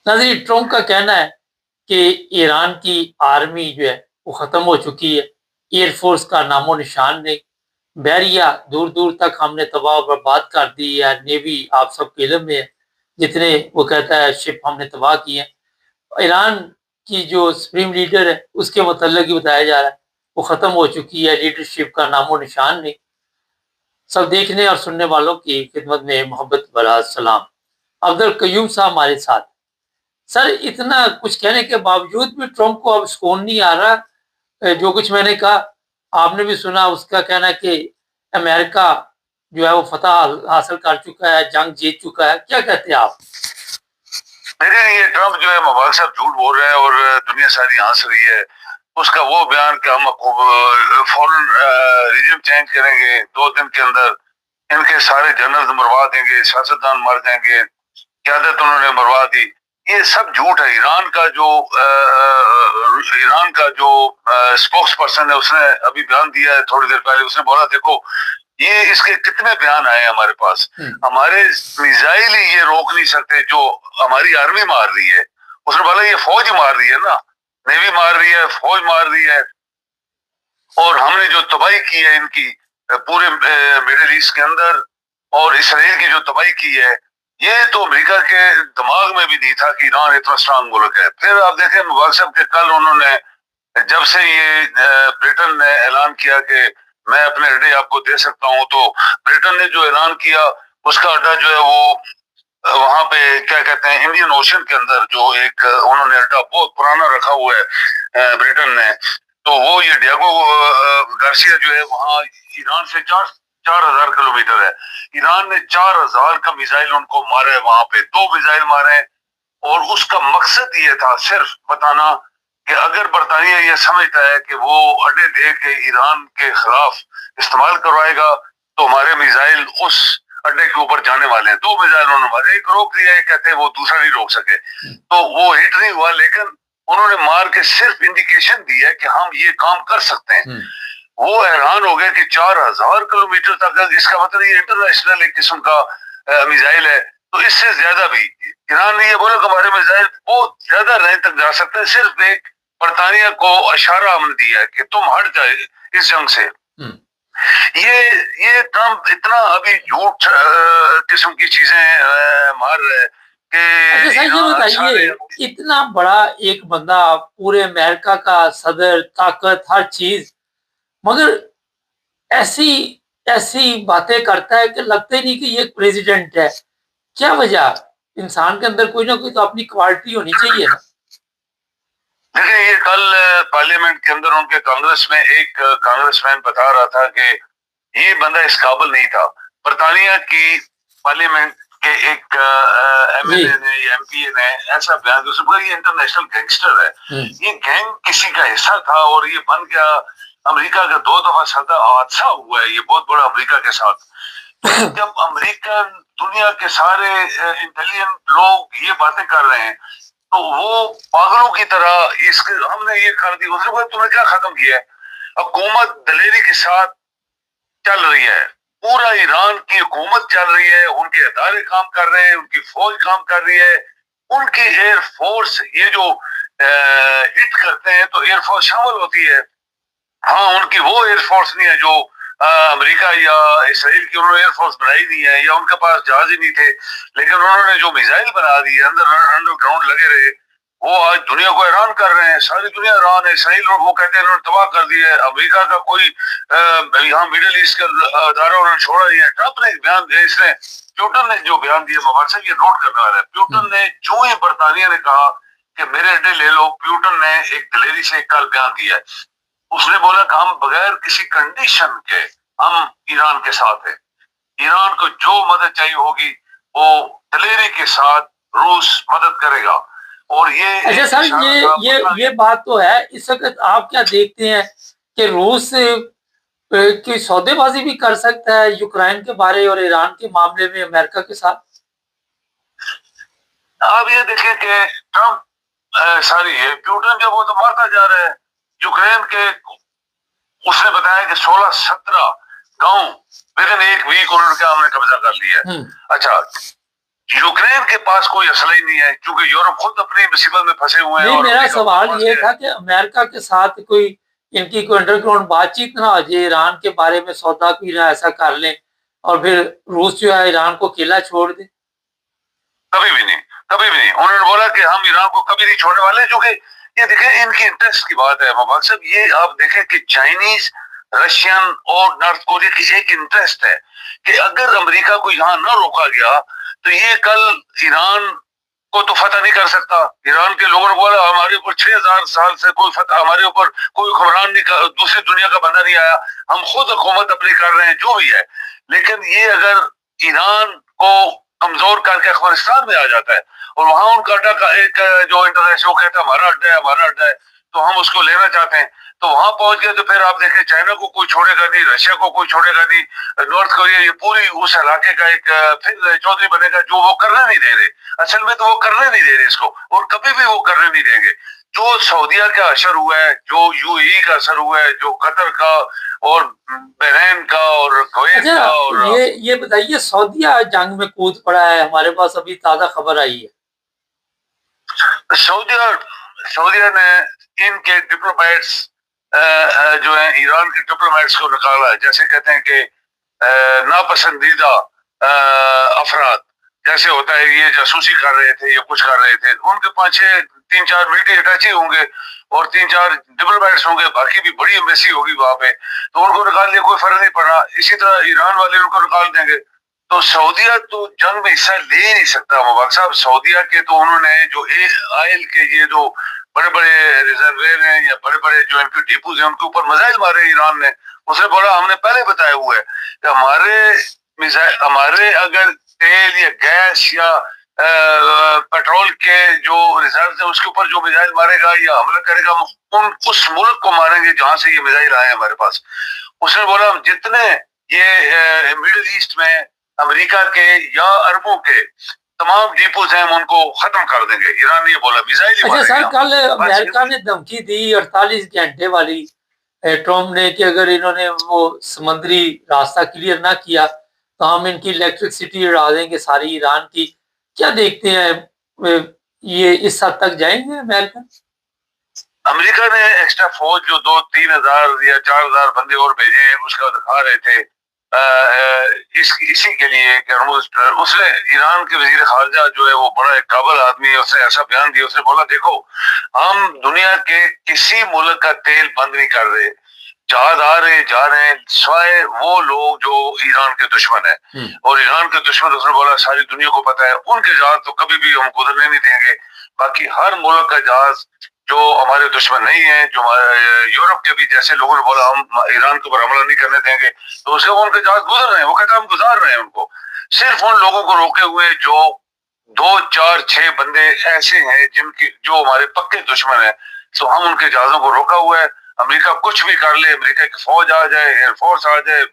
नाज़रीन, ट्रंप का कहना है कि ईरान की आर्मी जो है वो ख़त्म हो चुकी है, एयरफोर्स का नामो निशान नहीं, बहरिया दूर दूर तक हमने तबाह बर्बाद कर दी है, नेवी आप सबके इल्म में है, जितने वो कहता है शिप हमने तबाह किए हैं। ईरान की जो सुप्रीम लीडर है उसके मतलब ही बताया जा रहा है वो ख़त्म हो चुकी है, लीडरशिप का नामो निशान नहीं। सब देखने और सुनने वालों की खिदमत में मोहब्बत भरा सलाम। अब्दुल कयूम साहब हमारे साथ। सर, इतना कुछ कहने के बावजूद भी ट्रंप को अब सुकून नहीं आ रहा। जो कुछ मैंने कहा आपने भी सुना, उसका कहना है कि अमेरिका जो है वो फतह हासिल कर चुका है, जंग जीत चुका है। क्या कहते हैं आप? देखिए, ये ट्रंप जो है मुबारक साहब झूठ बोल रहे हैं और दुनिया सारी हंस रही है। उसका वो बयान कि हम फौरन रिजिम चेंज करेंगे, 2 दिन के अंदर इनके सारे जनरल मरवा देंगे, सियासतदान मर जाएंगे, क्यादत उन्होंने मरवा दी, ये सब झूठ है। ईरान का जो स्पोक्स पर्सन है उसने अभी बयान दिया है थोड़ी देर पहले। उसने बोला देखो ये इसके कितने बयान आए हमारे पास, हमारे मिसाइल ही ये रोक नहीं सकते जो हमारी आर्मी मार रही है। उसने बोला ये फौज मार रही है ना, नेवी मार रही है, फौज मार रही है, और हमने जो तबाही की है इनकी पूरे मिडिल ईस्ट के अंदर और इसराइल की जो तबाही की है, ये तो अमेरिका के दिमाग में भी नहीं था कि ईरान इतना स्ट्रांग मुल्क है। फिर आप देखें मुबारक साहब के कल उन्होंने जब से ये ब्रिटेन ने ऐलान किया कि मैं अपने अड्डे आपको दे सकता हूं, तो ब्रिटेन ने जो ऐलान किया उसका अड्डा जो है वो वहां पे क्या कहते हैं इंडियन ओशन के अंदर जो एक उन्होंने अड्डा बहुत पुराना रखा हुआ है ब्रिटेन ने, तो वो ये डियागो गार्सिया जो है वहाँ ईरान से 4,000 किलोमीटर है। ईरान ने 4,000 का मिसाइल उनको मारा है, वहां पे 2 मिसाइल मारे हैं, और उसका मकसद ये था सिर्फ बताना कि अगर बरतानिया ये समझता है कि वो अड्डे दे के ईरान के खिलाफ इस्तेमाल करवाएगा तो हमारे मिसाइल उस अड्डे के ऊपर जाने वाले हैं। 2 मिसाइल उन्होंने मारे, एक रोक दिया, एक कहते हैं वो दूसरा नहीं रोक सके, तो वो हिट नहीं हुआ, लेकिन उन्होंने मार के सिर्फ इंडिकेशन दी है कि हम ये काम कर सकते हैं। वो हैरान हो गए कि 4,000 किलोमीटर तक, इसका मतलब ये इंटरनेशनल एक किस्म का मिसाइल है। तो इससे ज्यादा भी ईरान ने ये बोला कि हमारे मिसाइल बहुत ज्यादा रेंज तक जा सकते हैं, सिर्फ एक बरतानिया को इशारा हमने दिया है कि तुम हट जाए इस जंग से। ये ट्रम्प इतना अभी झूठ किस्म की चीजें मार रहे हैं अच्छा सर, ये बताइए, इतना बड़ा एक बंदा, पूरे अमेरिका का सदर, ताकत, हर चीज, मगर ऐसी ऐसी बातें करता है कि लगता ही नहीं कि ये प्रेसिडेंट है। क्या वजह? इंसान के अंदर कोई ना कोई तो अपनी क्वालिटी होनी चाहिए ना। देखिए, ये कल पार्लियामेंट के अंदर उनके कांग्रेस में एक कांग्रेसमैन बता रहा था कि ये बंदा इस काबिल नहीं था। बरतानिया की पार्लियामेंट के एक एमएलए ने या एमपीए ने ऐसा बयान दिया, ये इंटरनेशनल गैंगस्टर है, ये गैंग किसी का हिस्सा था और ये बन गया। अमेरिका का 2 दफा सदा हादसा हुआ है ये बहुत बड़ा अमेरिका के साथ। जब अमेरिकन दुनिया के सारे इंटेलिजेंट लोग ये बातें कर रहे हैं तो वो पागलों की तरह इसके हमने ये कर दी, उसने बोला तुमने क्या खत्म किया है। हुकूमत दलेरी के साथ चल रही है, पूरा ईरान की हुकूमत चल रही है, उनके अदारे काम कर रहे हैं, उनकी फौज काम कर रही है, उनकी एयरफोर्स ये जो हिट करते हैं तो एयरफोर्स शामिल होती है। हाँ, उनकी वो एयरफोर्स नहीं है जो अमेरिका या इसराइल की, उन्होंने एयरफोर्स बनाई नहीं है या उनके पास जहाज ही नहीं थे, लेकिन उन्होंने जो मिसाइल बना दिए अंडरग्राउंड लगे रहे, वो आज दुनिया को हैरान कर रहे हैं। सारी दुनिया हैरान है। इसराइल वो कहते हैं इन्होंने तबाह कर दिया है, अमेरिका का कोई यहाँ मिडिल ईस्ट का अदारा उन्होंने छोड़ा नहीं है। ट्रंप ने बयान दिया, इसने प्यूटन ने जो बयान दिया, मुबारक साहब ये नोट करने वाला है। प्यूटन ने जो ही बरतानिया ने कहा कि मेरे अड्डे ले लो, प्यूटन ने एक दलेरी से कल बयान दिया है। उसने बोला कि हम बगैर किसी कंडीशन के हम ईरान के साथ हैं, ईरान को जो मदद चाहिए होगी वो दलेरी के साथ रूस मदद करेगा। और ये अच्छा सर, ये बात तो है। इस वक्त आप क्या देखते हैं कि रूस की सौदेबाजी भी कर सकता है यूक्रेन के बारे और ईरान के मामले में अमेरिका के साथ? आप ये देखें कि ट्रंप सारी है, प्यूटन जो वो तो मारता जा रहा है यूक्रेन के। उसने बताया कि 16-17 गांव विद इन एक वीक उन्होंने क्या हमने कब्जा कर लिया। अच्छा, यूक्रेन के पास कोई असला ही नहीं है, क्योंकि यूरोप खुद अपनी मुसीबत में फंसे हुए हैं। नहीं, और मेरा अमेरिका सवाल फंस ये गया था है। कि अमेरिका के साथ कोई इनकी कोई अंडरग्राउंड बातचीत ना हो जाए, ईरान के बारे में सौदा की ना ऐसा कर लें और फिर रूस जो है ईरान को अकेला छोड़ दे। कभी भी नहीं, कभी भी नहीं। उन्होंने बोला कि हम ईरान को कभी नहीं छोड़ने वाले, क्योंकि ये देखें इनकी इंटरेस्ट की बात है मुबारक साहब। ये आप देखें कि चाइनीज, रशियन और नॉर्थ कोरिया की एक इंटरेस्ट है कि अगर अमेरिका को यहाँ न रोका गया तो ये कल ईरान को तो फतह नहीं कर सकता। ईरान के लोगों ने बोला हमारे ऊपर 6000 साल से कोई फतह, हमारे ऊपर कोई हुक्मरान नहीं, दूसरी दुनिया का बंदा नहीं आया, हम खुद हुकूमत अपनी कर रहे हैं, जो भी है। लेकिन ये अगर ईरान को कमजोर करके अफगानिस्तान में आ जाता है और वहां उनका अड्डा का एक जो इंटरनेशनल वो कहता है हमारा अड्डा है, हमारा अड्डा है, तो हम उसको लेना चाहते हैं, तो वहां पहुंच गए तो फिर आप देखें चाइना को कोई छोड़ेगा नहीं, रशिया को कोई छोड़ेगा नहीं, नॉर्थ कोरिया, ये पूरी उस इलाके का एक फिर चौधरी बनेगा जो वो करने नहीं दे रहे। असल में तो वो करने नहीं दे रहे इसको, और कभी भी वो करने नहीं देंगे। जो सऊदीया का असर हुआ है, जो यूएई का असर हुआ है, जो कतर का और बहरीन का और कुवैत अच्छा, का और ये बताइए, सऊदीया जंग में कूद पड़ा है, हमारे पास अभी ताज़ा खबर आई है। सऊदीया सऊदीया ने इनके डिप्लोमेट्स जो है ईरान के डिप्लोमेट्स को निकाला है। जैसे कहते हैं कि नापसंदीदा अफराद, जैसे होता है ये जासूसी कर रहे थे या कुछ कर रहे थे, उनके पांच छह 3-4 मिलिट्री अटैची होंगे और 3-4 डिप्लोमेट्स होंगे, बाकी भी बड़ी एम्बेसी होगी वहां पे, तो उनको निकाल दिया, कोई फर्क नहीं पड़ा। इसी तरह ईरान वाले उनको निकाल देंगे। तो सऊदीया तो जंग में हिस्सा ले ही नहीं सकता मुबारक साहब। सऊदीया के तो उन्होंने जो ऑयल के ये जो बड़े बड़े रिजर्वेयर हैं या बड़े बड़े जो इनके डिपोज हैं उनके ऊपर मिसाइल मारे ईरान ने। उसने बोला हमने पहले बताया हुआ है कि हमारे अगर तेल या गैस या पेट्रोल के जो रिजर्व है उसके ऊपर जो मिसाइल मारेगा या हमला करेगा, उस मुल्क को मारेंगे जहां से ये मिसाइल आए हमारे पास। उसने बोला हम जितने ये मिडिल ईस्ट में अमेरिका के या अरबों के तमाम डिपोज हैं हम उनको खत्म कर देंगे। ईरान ने ये बोला मिसाइल ही अच्छा सर, मारेंगे। कल अमेरिका ने धमकी दी 48 घंटे वाली ट्रम्प ने कि अगर इन्होंने वो समुद्री रास्ता क्लियर ना किया तो हम इनकी इलेक्ट्रिसिटी उड़ा देंगे सारी ईरान की। क्या देखते हैं, ये इस हद तक जाएंगे अमेरिका? अमेरिका ने एक्स्ट्रा फौज जो 2-3 हजार या 4,000 बंदे और भेजे हैं उसका दिखा रहे थे इसी के लिए कि उसने ईरान के वजीर खारजा जो है वो बड़ा एक काबिल आदमी है, उसने ऐसा बयान दिया। उसने बोला देखो हम दुनिया के किसी मुल्क का तेल बंद नहीं कर रहे, जहाज आ रहे जा रहे हैं, सिवाय वो लोग जो ईरान के दुश्मन है। और ईरान के दुश्मन उसने बोला सारी दुनिया को पता है, उनके जहाज तो कभी भी हम गुजरने नहीं देंगे। बाकी हर मुल्क का जहाज जो हमारे दुश्मन नहीं है, जो यूरोप के भी जैसे लोगों ने बोला हम ईरान के ऊपर हमला नहीं करने देंगे, तो उसके उनके जहाज गुजर रहे हैं। वो कहता है हम गुजार रहे हैं उनको। सिर्फ उन लोगों को रोके हुए जो 2-4-6 बंदे ऐसे हैं जिनकी जो हमारे पक्के दुश्मन है, तो हम उनके जहाजों को रोका हुआ है। अमेरिका कुछ भी कर ले, अमेरिका की फौज आ जाए, एयरफोर्स आ जाए,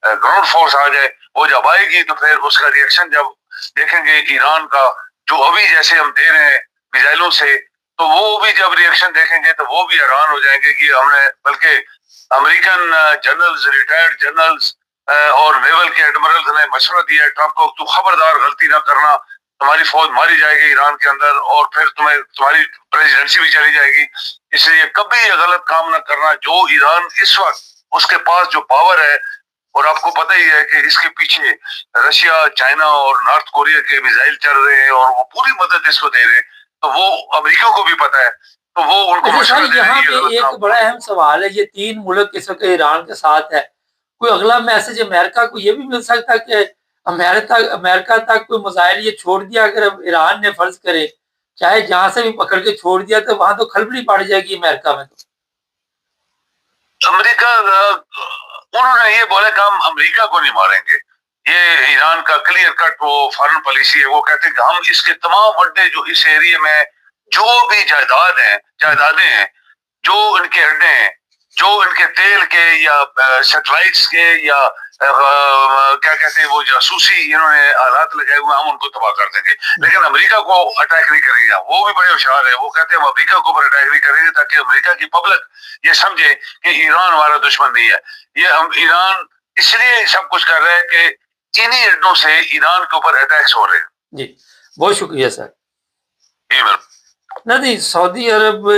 ग्राउंड फोर्स आ जाए, वो जब आएगी तो फिर उसका रिएक्शन जब देखेंगे ईरान का, जो अभी जैसे हम दे रहे हैं मिसाइलों से, तो वो भी जब रिएक्शन देखेंगे तो वो भी हैरान हो जाएंगे कि हमने, बल्कि अमेरिकन जनरल्स, रिटायर्ड जनरल्स और नेवल के एडमिरल्स ने मशवरा दिया है ट्रंप को, तू खबरदार गलती ना करना, तुम्हारी फौज मारी जाएगी ईरान के अंदर और फिर तुम्हारी प्रेसिडेंसी भी चली जाएगी, इसलिए कभी ये गलत काम ना करना। जो ईरान इस वक्त उसके पास जो पावर है, और आपको पता ही है कि इसके पीछे रशिया, चाइना और नॉर्थ कोरिया के मिसाइल चल रहे हैं और वो पूरी मदद इसको दे रहे हैं, तो वो अमेरिका को भी पता है, तो वो उनको अच्छा मशवरा सर, दे यहाँ रही पे है। एक बड़ा अहम सवाल है, ये 3 मुल्क इस वक्त ईरान के साथ है, कोई अगला मैसेज अमेरिका को ये भी मिल सकता है कि अमेरिका तक कोई मिसाइल ये छोड़ दिया, अगर ईरान ने फर्ज करे चाहे जहां से भी पकड़ के छोड़ दिया तो वहां तो खलबली पड़ जाएगी अमेरिका में। तो अमेरिका उन्होंने ये बोला कि हम अमेरिका को नहीं मारेंगे, ये ईरान का क्लियर कट वो फॉरेन पॉलिसी है। वो कहते हैं कि हम इसके तमाम अड्डे जो इस एरिया में जो भी जायदादें हैं, जो इनके अड्डे हैं, जो इनके तेल के या सैटेलाइट्स के या क्या कहते हैं वो जासूसी इन्होंने आलात लगाए हुए, हम उनको तबाह कर देंगे। लेकिन अमेरिका को अटैक नहीं करेंगे। वो भी बड़े होशियार है, वो कहते हैं हम अमेरिका को ऊपर अटैक नहीं करेंगे ताकि अमेरिका की पब्लिक ये समझे कि ईरान हमारा दुश्मन नहीं है। ये हम ईरान इसलिए सब कुछ कर रहे हैं कि इन्हीं अड्डों से ईरान के ऊपर अटैक्स हो रहे हैं। جی بہت شکریہ سر. جی نہیں سعودی عرب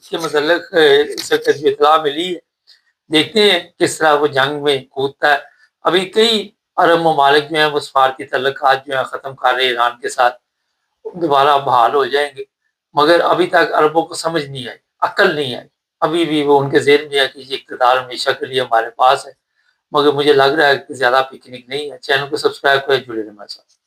کے متعلق اس وقت جو اطلاع ملی ہے دیکھتے ہیں کس طرح وہ جنگ میں کودتا ہے. ابھی کئی عرب ممالک جو ہیں وہ سفارتی تعلقات جو ہیں ختم کر رہے ہیں ایران کے ساتھ, دوبارہ بحال ہو جائیں گے, مگر ابھی تک عربوں کو سمجھ نہیں آئی, عقل نہیں آئی. ابھی بھی وہ ان کے ذہن میں ہے کہ یہ اقتدار ہمیشہ کے لیے ہمارے پاس ہے, مگر مجھے لگ رہا ہے کہ زیادہ پکنک نہیں ہے. چینل کو سبسکرائب کریں, جڑے رہیں ہمارے ساتھ.